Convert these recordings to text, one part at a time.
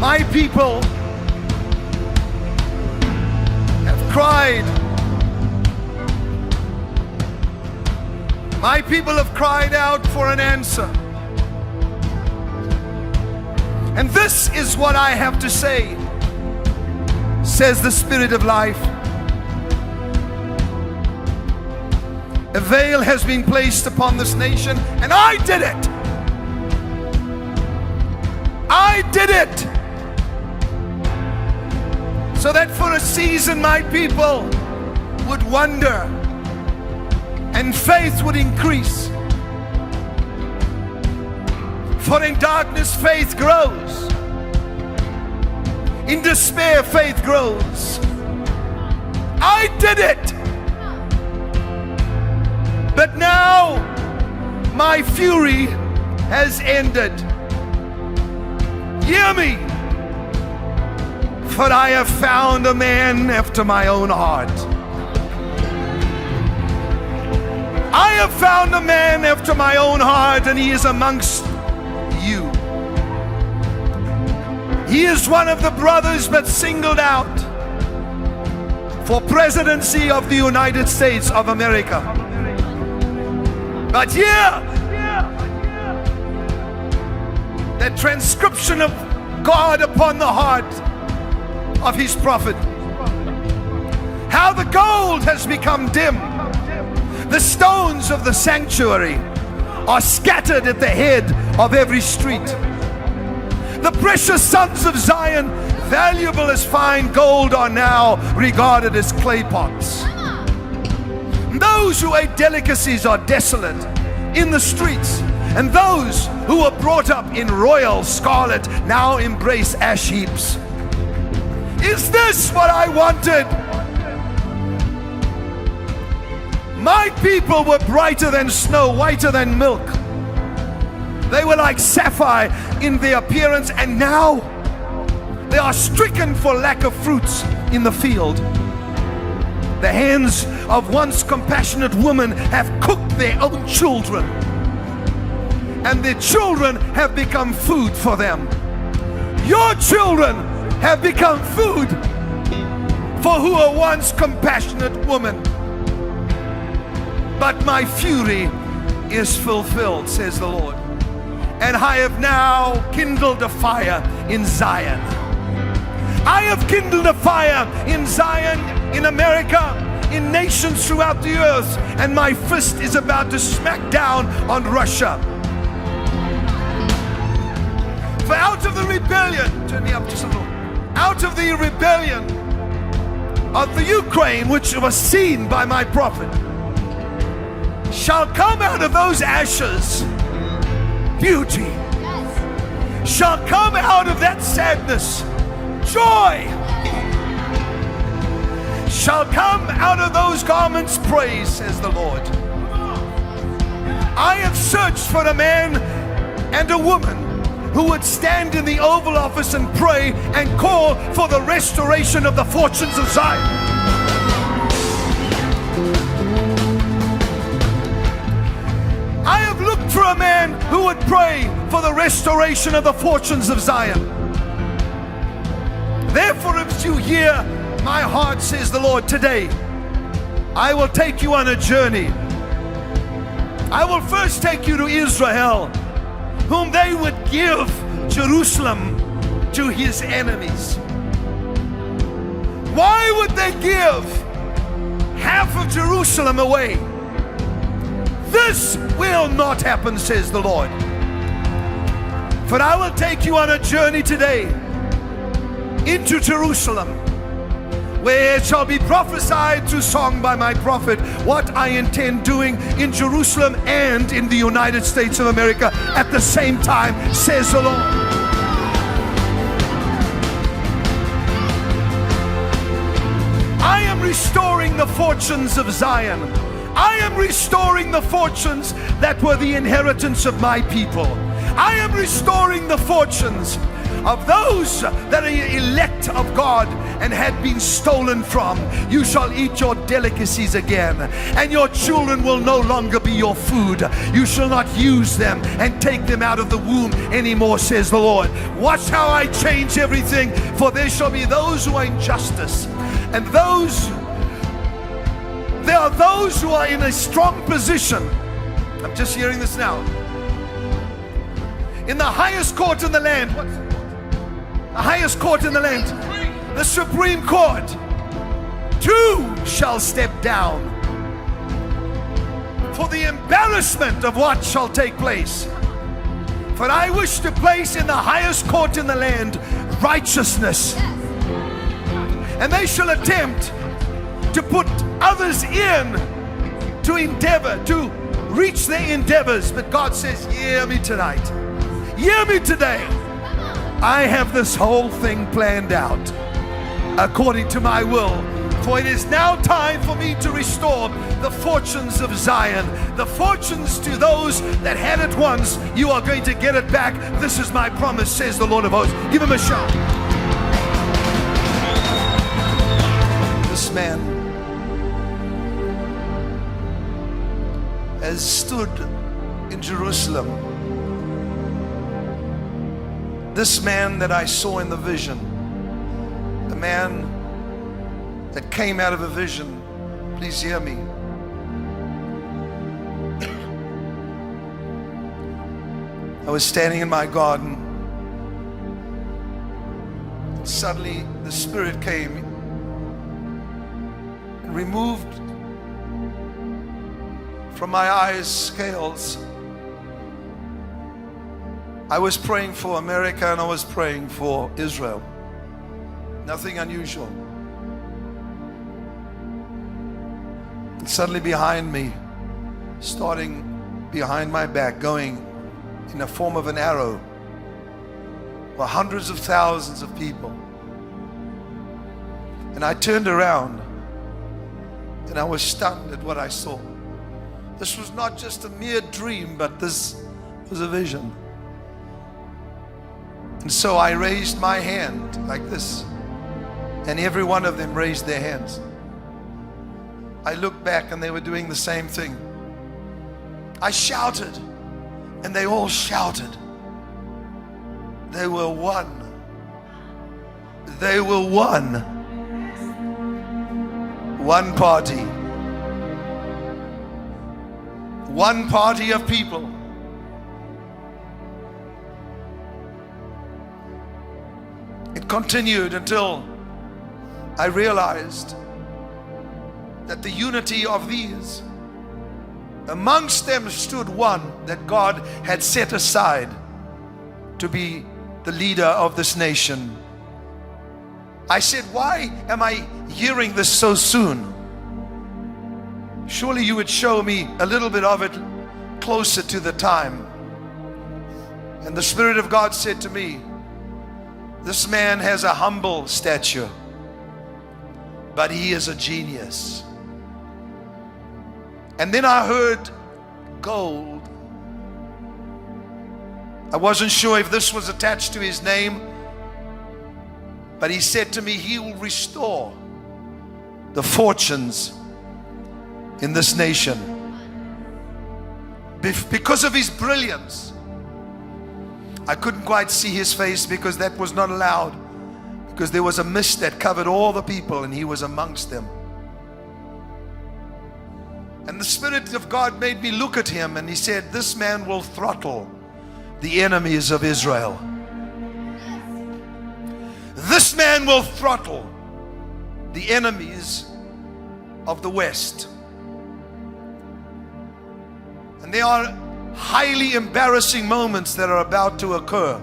My people have cried. My people have cried out for an answer. And this is what I have to say, says the Spirit of life. A veil has been placed upon this nation, and I did it. I did it. So that for a season my people would wonder and faith would increase. For in darkness faith grows. In despair faith grows. I did it. But now my fury has ended. Hear me, for I have found a man after my own heart. I have found a man after my own heart, and he is amongst you. He is one of the brothers but singled out for presidency of the United States of America. But here, the transcription of God upon the heart of his prophet. How the gold has become dim. The stones of the sanctuary are scattered at the head of every street. The precious sons of Zion, valuable as fine gold, are now regarded as clay pots. Those who ate delicacies are desolate in the streets, and those who were brought up in royal scarlet now embrace ash heaps. Is this what I wanted? My people were brighter than snow, whiter than milk. They were like sapphire in their appearance, and now they are stricken for lack of fruits in the field. The hands of once compassionate women have cooked their own children, and their children have become food for them. Your children have become food for who were once compassionate women. But my fury is fulfilled, says the Lord, and I have now kindled a fire in Zion. I have kindled a fire in Zion, in America, in nations throughout the earth, and my fist is about to smack down on Russia. For out of the rebellion, turn me up just a little, out of the rebellion of the Ukraine, which was seen by my prophet, shall come out of those ashes beauty. Yes. Shall come out of that sadness joy. Shall come out of those garments praise, says the Lord. I have searched for a man and a woman who would stand in the Oval Office and pray and call for the restoration of the fortunes of Zion. I have looked for a man who would pray for the restoration of the fortunes of Zion. Therefore, if you hear my heart, says the Lord, today, I will take you on a journey. I will first take you to Israel, whom they would give Jerusalem to his enemies. Why would they give half of Jerusalem away? This will not happen, says the Lord. For I will take you on a journey today into Jerusalem, where it shall be prophesied through song by my prophet what I intend doing in Jerusalem and in the United States of America at the same time, says the Lord. I am restoring the fortunes of Zion. I am restoring the fortunes that were the inheritance of my people. I am restoring the fortunes of those that are elect of God and had been stolen from. You shall eat your delicacies again, and your children will no longer be your food. You shall not use them and take them out of the womb anymore, says the Lord. Watch how I change everything, for there shall be those who are in justice, and there are those who are in a strong position. I'm just hearing this now. In the highest court in the land, the highest court in the land, the Supreme Court, two shall step down for the embarrassment of what shall take place. For I wish to place in the highest court in the land righteousness, and they shall attempt to put others in to endeavor, to reach their endeavors. But God says, hear me tonight. Hear me today. I have this whole thing planned out according to my will. For it is now time for me to restore the fortunes of Zion. The fortunes to those that had it once, you are going to get it back. This is my promise, says the Lord of hosts. Give him a shout. This man has stood in Jerusalem. This man that I saw in the vision, the man that came out of a vision, please hear me. I was standing in my garden. Suddenly the Spirit came and removed from my eyes scales. I was praying for America and I was praying for Israel. Nothing unusual. And suddenly behind me, starting behind my back, going in the form of an arrow, were hundreds of thousands of people. And I turned around and I was stunned at what I saw. This was not just a mere dream, but this was a vision. And so I raised my hand like this, and every one of them raised their hands. I looked back and they were doing the same thing. I shouted, and they all shouted. They were one. They were one. One party. One party of people. It continued until I realized that the unity of these, amongst them stood one that God had set aside to be the leader of this nation. I said, why am I hearing this so soon? Surely you would show me a little bit of it closer to the time. And the Spirit of God said to me, this man has a humble stature, but he is a genius. And then I heard gold. I wasn't sure if this was attached to his name, but he said to me, he will restore the fortunes in this nation because of his brilliance. I couldn't quite see his face because that was not allowed, because there was a mist that covered all the people and he was amongst them. And the Spirit of God made me look at him, and he said, this man will throttle the enemies of Israel. This man will throttle the enemies of the West. And there are highly embarrassing moments that are about to occur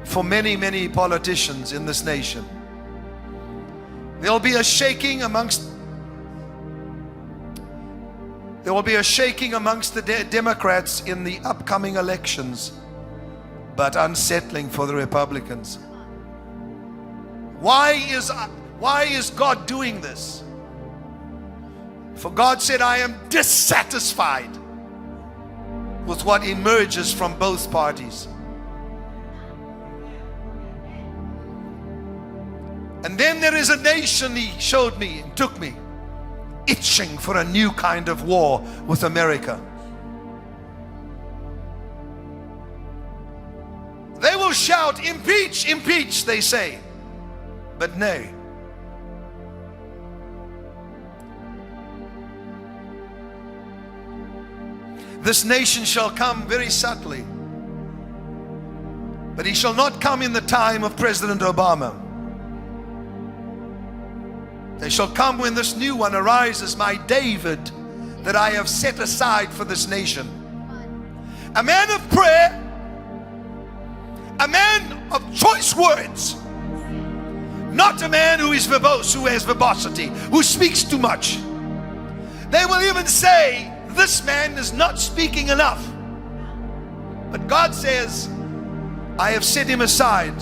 for many, many politicians in this nation. There will be a shaking amongst the Democrats in the upcoming elections, but unsettling for the Republicans. Why is God doing this? For God said, I am dissatisfied with what emerges from both parties. And then there is a nation, he showed me and took me, itching for a new kind of war with America. They will shout, impeach, impeach, they say, but nay. This nation shall come very subtly, but he shall not come in the time of President Obama. They shall come when this new one arises, my David, that I have set aside for this nation. A man of prayer, a man of choice words, not a man who is verbose, who has verbosity, who speaks too much. They will even say, this man is not speaking enough. But God says, I have set him aside.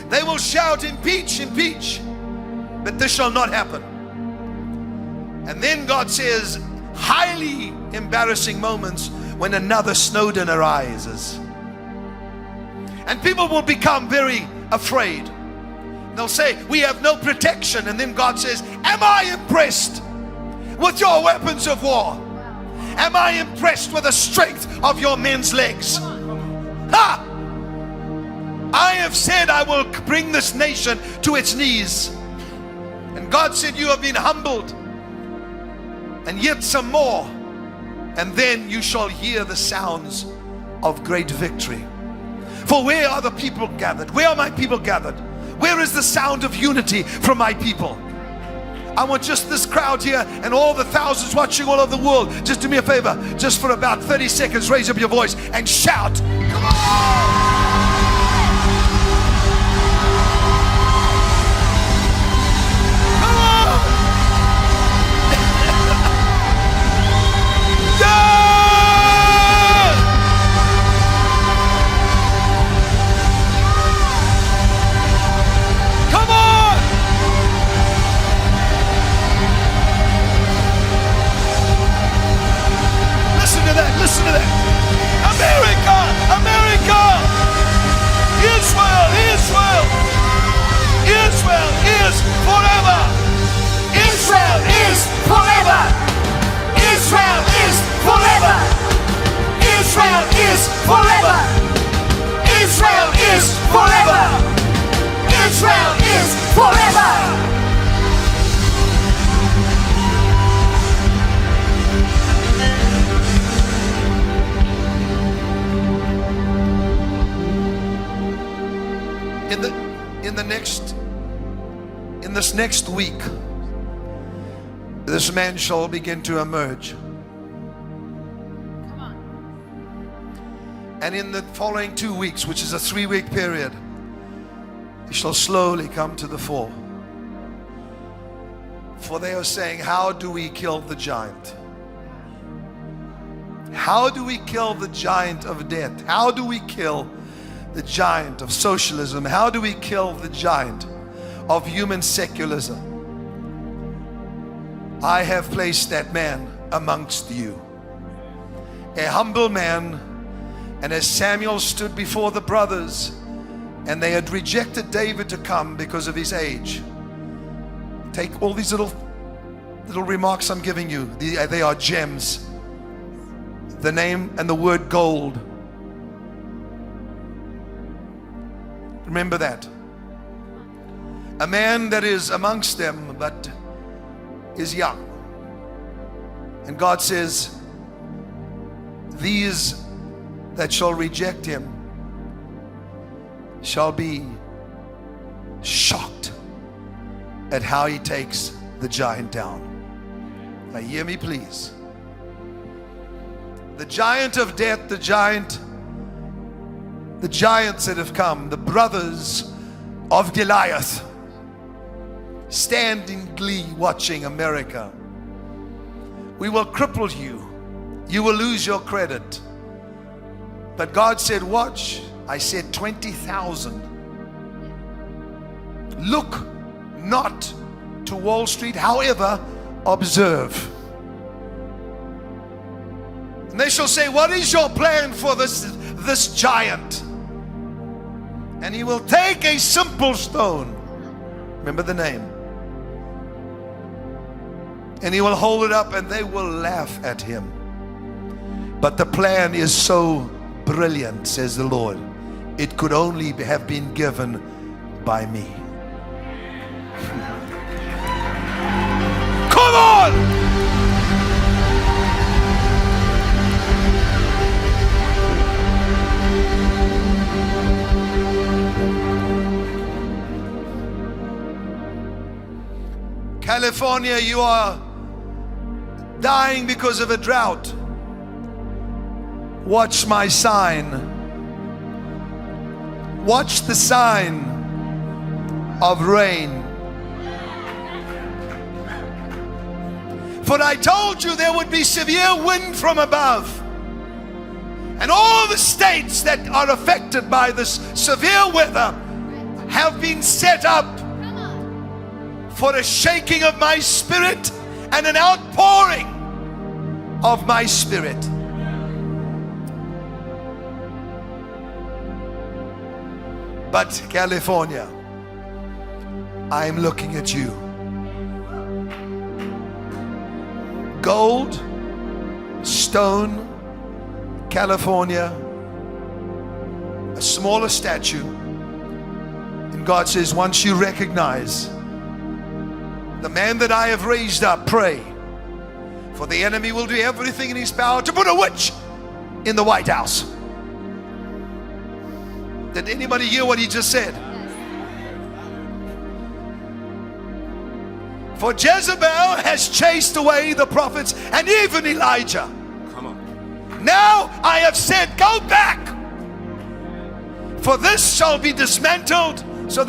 They will shout, impeach, impeach, but this shall not happen. And then God says, highly embarrassing moments when another Snowden arises. And people will become very afraid. They'll say, we have no protection. And then God says, am I impressed with your weapons of war? Am I impressed with the strength of your men's legs? Ha! I have said I will bring this nation to its knees. And God said, you have been humbled, and yet some more, and then you shall hear the sounds of great victory. For where are the people gathered? Where are my people gathered? Where is the sound of unity from my people? I want just this crowd here and all the thousands watching all over the world. Just do me a favor, just for about 30 seconds, raise up your voice and shout, come on! Listen to that. America, America, Israel, Israel, Israel is forever. Israel is forever. Israel is forever. Israel is forever. Israel is forever. Israel is forever. In this next week, this man shall begin to emerge. Come on. And in the following 2 weeks, which is a 3-week period, he shall slowly come to the fore. For they are saying, how do we kill the giant? How do we kill the giant of death? How do we kill the giant of socialism? How do we kill the giant of human secularism? I have placed that man amongst you, a humble man. And as Samuel stood before the brothers, and they had rejected David to come because of his age. Take all these little remarks I'm giving you. They are gems. The name and the word gold. Remember that. A man that is amongst them but is young. And God says, these that shall reject him shall be shocked at how he takes the giant down. Now hear me please. The giant of death, the giants that have come, the brothers of Goliath, stand in glee watching America. We will cripple you. You will lose your credit. But God said, watch. I said 20,000. Look not to Wall Street, however, observe. And they shall say, what is your plan for this giant? And he will take a simple stone. Remember the name. And he will hold it up and they will laugh at him. But the plan is so brilliant, says the Lord. It could only have been given by me. Come on! California, you are dying because of a drought. Watch my sign. Watch the sign of rain. For I told you there would be severe wind from above. And all the states that are affected by this severe weather have been set up for a shaking of my spirit and an outpouring of my spirit. But California, I'm looking at you. Gold, stone, California, a smaller statue. And God says, once you recognize the man that I have raised up, pray. For the enemy will do everything in his power to put a witch in the White House. Did anybody hear what he just said? For Jezebel has chased away the prophets and even Elijah. Come on. Now I have said, go back. For this shall be dismantled